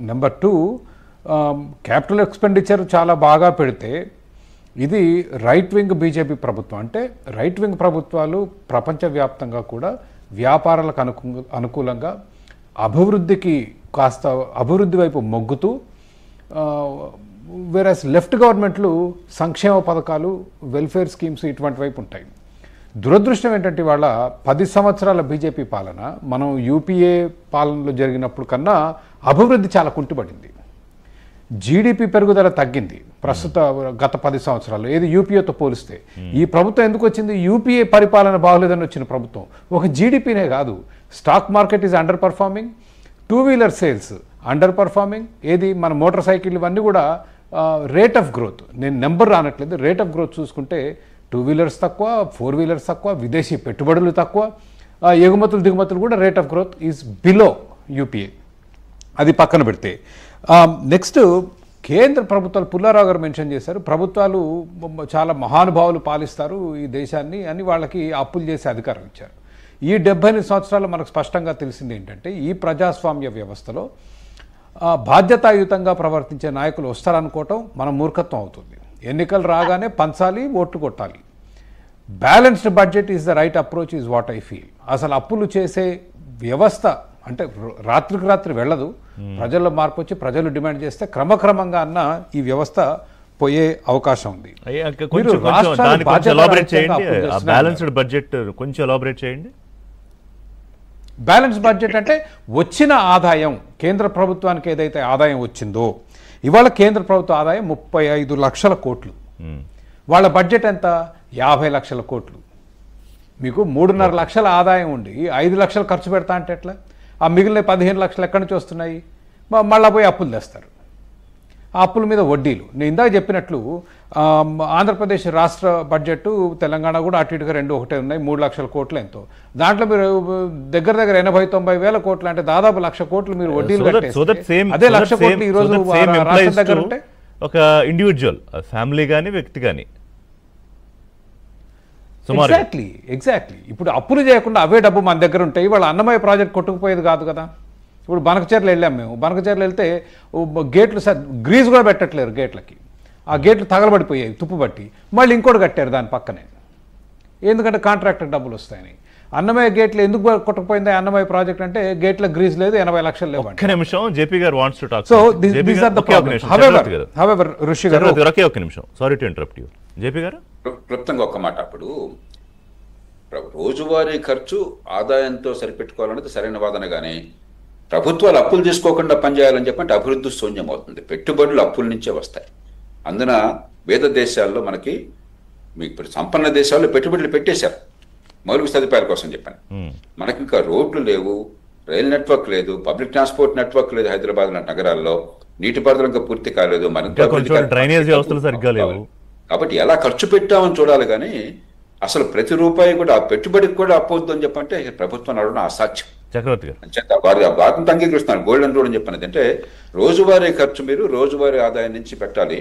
Number 2, capital expenditure చాలా బాగా పెడితే ఇది రైట్ వింగ్ బీజేపీ ప్రభుత్వం. అంటే రైట్ వింగ్ ప్రభుత్వాలు ప్రపంచవ్యాప్తంగా కూడా వ్యాపారాలకు అనుకూలంగా అభివృద్ధికి కాస్త అభివృద్ధి వైపు మొగ్గుతూ, వేరస్ లెఫ్ట్ గవర్నమెంట్లు సంక్షేమ పథకాలు, వెల్ఫేర్ స్కీమ్స్ ఇటువంటి వైపు ఉంటాయి. దురదృష్టం ఏంటంటే వాళ్ళ 10 సంవత్సరాల బీజేపీ పాలన మనం యూపీఏ పాలనలో జరిగినప్పుడు కన్నా అభివృద్ధి చాలా కుంటుపడింది. జీడిపి పెరుగుదల తగ్గింది ప్రస్తుత గత 10 సంవత్సరాలు ఏది యూపీఏతో పోలిస్తే. ఈ ప్రభుత్వం ఎందుకు వచ్చింది? యూపీఏ పరిపాలన బాగోలేదని వచ్చిన ప్రభుత్వం. ఒక జీడిపినే కాదు, stock market is under performing, 2 wheeler sales under performing, ఏది మన మోటార్ సైకిల్ ఇవన్నీ కూడా రేట్ ఆఫ్ గ్రోత్, నేను నెంబర్ రానట్లేదు, రేట్ ఆఫ్ గ్రోత్ చూసుకుంటే 2 వీలర్స్ తక్కువ, 4 వీలర్స్ తక్కువ, విదేశీ పెట్టుబడులు తక్కువ, ఎగుమతులు దిగుమతులు కూడా rate of growth is below UPA. అది పక్కన పెడితే నెక్స్ట్ కేంద్ర ప్రభుత్వాలు, పుల్లారావు గారు మెన్షన్ చేశారు, ప్రభుత్వాలు చాలా మహానుభావులు పాలిస్తారు ఈ దేశాన్ని అని వాళ్ళకి అప్పులు చేసే అధికారం ఇచ్చారు. ఈ 78 సంవత్సరాలు మనకు స్పష్టంగా తెలిసింది ఏంటంటే ఈ ప్రజాస్వామ్య వ్యవస్థలో బాధ్యతాయుతంగా ప్రవర్తించే నాయకులు వస్తారనుకోవటం మన మూర్ఖత్వం అవుతుంది. ఎన్నికలు రాగానే పంచాలి, ఓట్లు కొట్టాలి. Balanced budget is the right approach is what I feel. అసలు అప్పులు చేసే వ్యవస్థ అంటే రాత్రికి రాత్రి వెళ్ళదు. ప్రజల్లో మార్పు వచ్చి ప్రజలు డిమాండ్ చేస్తే క్రమక్రమంగా అన్న ఈ వ్యవస్థ పోయే అవకాశం ఉంది. బ్యాలెన్స్ బడ్జెట్ అంటే వచ్చిన ఆదాయం, కేంద్ర ప్రభుత్వానికి ఏదైతే ఆదాయం వచ్చిందో, ఇవాళ కేంద్ర ప్రభుత్వ ఆదాయం 35 లక్షల కోట్లు, వాళ్ళ బడ్జెట్ ఎంత? 50 లక్షల కోట్లు. మీకు 3.5 లక్షల ఆదాయం ఉండి 5 లక్షలు ఖర్చు పెడతా అంటే ఎట్లా? ఆ మిగిలిన 15 లక్షలు ఎక్కడి నుంచి వస్తున్నాయి? మళ్ళీ పోయి అప్పులు తెస్తారు. ఆ అప్పుల మీద వడ్డీలు. నేను ఇందాక చెప్పినట్లు ఆంధ్రప్రదేశ్ రాష్ట్ర బడ్జెట్, తెలంగాణ కూడా అటు ఇటుగా 2 ఒకటే ఉన్నాయి, 3 లక్షల కోట్లు ఎంతో. దాంట్లో మీరు దగ్గర 80-90 వేల కోట్లు అంటే దాదాపు 1,00,000 కోట్లు మీరు వడ్డీలు కట్టేస్తే అదే 1,00,000 కోట్లు ఈ రోజు రాష్ట్రం దగ్గర ఉంటే ఒక ఇండివిజువల్ ఫ్యామిలీ కానీ వ్యక్తి కానీ ఎగ్జాక్ట్లీ ఇప్పుడు అప్పులు చేయకుండా అవే డబ్బు మన దగ్గర ఉంటాయి. వాళ్ళ అన్నమయ్య ప్రాజెక్ట్ కొట్టుకుపోయేది కాదు కదా. ఇప్పుడు బనకచెర్ల వెళ్ళాం మేము, బనకచెర్ల వెళ్తే గేట్లు గ్రీజ్ కూడా పెట్టట్లేరు గేట్లకి, ఆ గేట్లు తగలబడిపోయాయి తుప్పు బట్టి, మళ్ళీ ఇంకోటి కట్టారు దాని పక్కనే, ఎందుకంటే కాంట్రాక్టర్ డబ్బులు వస్తాయని. అన్నమయ్య గేట్లు ఎందుకు కొట్టుకుపోయింది అన్నమయ్య ప్రాజెక్ట్ అంటే గేట్ల గ్రీజ్ లేదు, 80 లక్షలు లేవు. జేపీ గారు wants to talk. So these are the problems. However Rishi గారు ఒక నిమిషం, sorry to interrupt you. JP గారు క్లుప్తంగా ఒక్క మాట. అప్పుడు రోజువారీ ఖర్చు ఆదాయంతో సరిపెట్టుకోవాలన్నది సరైన వాదన, కానీ ప్రభుత్వాలు అప్పులు తీసుకోకుండా పనిచేయాలని చెప్పంటే అభివృద్ధి శూన్యం అవుతుంది. పెట్టుబడులు అప్పుల నుంచే వస్తాయి. అందున వేద దేశాల్లో మనకి ఇప్పుడు సంపన్న దేశాల్లో పెట్టుబడులు పెట్టేశారు మౌలిక సదుపాయాల కోసం చెప్పాను. మనకి ఇంకా రోడ్లు లేవు, రైల్ నెట్వర్క్ లేదు, పబ్లిక్ ట్రాన్స్పోర్ట్ నెట్వర్క్ లేదు. హైదరాబాద్ నగరాల్లో నీటిపారుదల ఇంకా పూర్తి కాలేదు, డ్రైనేజ్ వ్యవస్థలు సరిగ్గా లేవు. కాబట్టి ఎలా ఖర్చు పెట్టామని చూడాలి, కానీ అసలు ప్రతి రూపాయి కూడా ఆ పెట్టుబడికి కూడా అప్పొద్దు అని చెప్పంటే ప్రభుత్వం నడవడం అసాధ్యం. చక్రవర్తి గారు వారి వాటిని అంగీకరిస్తున్నారు. గోల్డెన్ రూల్ అని చెప్పినది అంటే రోజువారీ ఖర్చు మీరు రోజువారీ ఆదాయం నుంచి పెట్టాలి.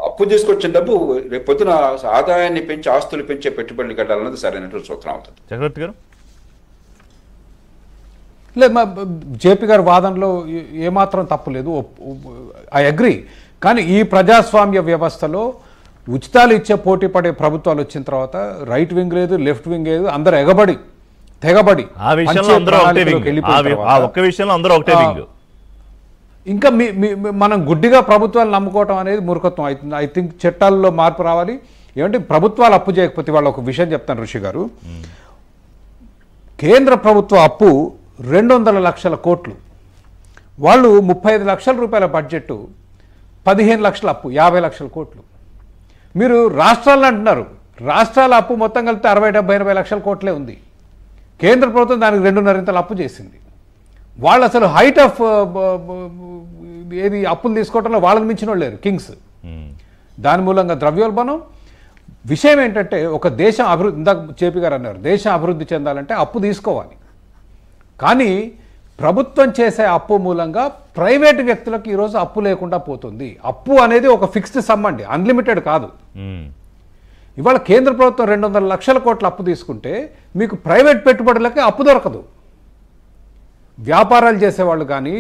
అప్పు తీసుకొచ్చిన డబ్బు రేపు పొద్దున ఆదాయాన్ని పెంచి ఆస్తులు పెంచే పెట్టుబడులు కట్టాలన్నది సరైనటువంటి సూత్రం అవుతుంది. చక్రవర్తి గారు లేదు, మా జేపీ గారి వాదనలో ఏమాత్రం తప్పు లేదు, ఐ అగ్రీ. కానీ ఈ ప్రజాస్వామ్య వ్యవస్థలో ఉచితాలు ఇచ్చే పోటీ పడే ప్రభుత్వాలు వచ్చిన తర్వాత రైట్ వింగ్ లేదు, లెఫ్ట్ వింగ్ లేదు, అందరూ తెగబడి ఇంకా మనం గుడ్డిగా ప్రభుత్వాలు నమ్ముకోవటం అనేది మూర్ఖత్వం అవుతుంది. ఐ థింక్ చట్టాల్లో మార్పు రావాలి. ఏమంటే ప్రభుత్వాలు అప్పు చేయకపోతే, వాళ్ళ ఒక విషయం చెప్తాను ఋషి గారు, కేంద్ర ప్రభుత్వ అప్పు 200 లక్షల కోట్లు, వాళ్ళు 35 లక్షల రూపాయల బడ్జెట్, 15 లక్షల అప్పు, 50 లక్షల కోట్లు. మీరు రాష్ట్రాలు అంటున్నారు, రాష్ట్రాల అప్పు మొత్తం కలిపితే 60-70-80 లక్షల కోట్లే ఉంది. కేంద్ర ప్రభుత్వం దానికి 2.5 అప్పు చేసింది. వాళ్ళు అసలు హైట్ ఆఫ్ ఏది అప్పులు తీసుకోవడంలో వాళ్ళని మించిన వాళ్ళు లేరు, కింగ్స్. దాని మూలంగా ద్రవ్యోల్బణం. విషయం ఏంటంటే ఒక దేశం అభివృద్ధి, ఇందాక జేపీ గారు అన్నారు, దేశం అభివృద్ధి చెందాలంటే అప్పు తీసుకోవాలి. కానీ ప్రభుత్వం చేసే అప్పు మూలంగా ప్రైవేటు వ్యక్తులకు ఈరోజు అప్పు లేకుండా పోతుంది. అప్పు అనేది ఒక ఫిక్స్డ్ సమ్ అండి, అన్లిమిటెడ్ కాదు. ఇవాళ కేంద్ర ప్రభుత్వం 200 లక్షల కోట్ల అప్పు తీసుకుంటే మీకు ప్రైవేట్ పెట్టుబడులకి అప్పు దొరకదు. వ్యాపారాలు చేసేవాళ్ళు కానీ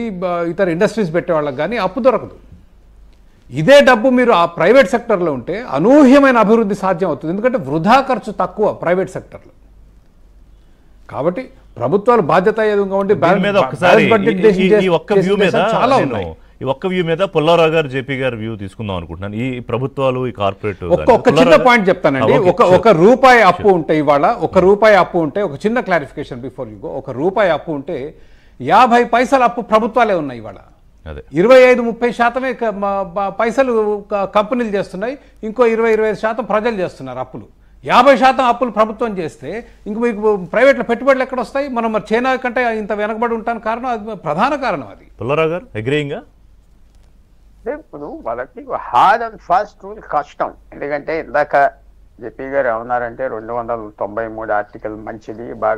ఇతర ఇండస్ట్రీస్ పెట్టేవాళ్ళకి కానీ అప్పు దొరకదు. ఇదే డబ్బు మీరు ఆ ప్రైవేట్ సెక్టర్లో ఉంటే అనూహ్యమైన అభివృద్ధి సాధ్యం అవుతుంది. ఎందుకంటే వృధా ఖర్చు తక్కువ ప్రైవేట్ సెక్టర్లో. కాబట్టి ప్రభుత్వాలు బాధ్యతాయుతంగా ఉండి దీని మీద ఒకసారి ఈ ఒక్క వ్యూ మీద చాలా ఉన్నాయి. ఈ ఒక్క వ్యూ మీద పుల్లారావు గారు జేపీ గారు వ్యూ తీసుకుందాం అనుకుంటున్నాను. ఈ ప్రభుత్వాలు ఈ కార్పొరేట్ ఒక చిన్న పాయింట్ చెప్తానండి. ఒక రూపాయి అప్పు ఉంటే ఇవాళ ఒక చిన్న క్లారిఫికేషన్ బిఫోర్ యూ గో. ఒక రూపాయి అప్పు ఉంటే 50 పైసలు అప్పు ప్రభుత్వాలే ఉన్నాయి ఇవాళ. 25-30% పైసలు కంపెనీలు చేస్తున్నాయి, ఇంకో 20-25% ప్రజలు చేస్తున్నారు అప్పులు. 50% అప్పులు ప్రభుత్వం చేస్తే ఇంక మీకు ప్రైవేట్లో పెట్టుబడులు ఎక్కడ వస్తాయి? మనం మరి చైనా కంటే ఇంత వెనకబడి ఉంటాను కారణం అది, ప్రధాన కారణం అది. పుల్లారావు గారు అగ్రీయింగా? ఇప్పుడు వాళ్ళకి హార్డ్ అండ్ ఫాస్ట్ రూల్ కష్టం. ఎందుకంటే ఇందాక జేపీ గారు ఏమన్నారంటే 293 ఆర్టికల్ మంచిది బాగా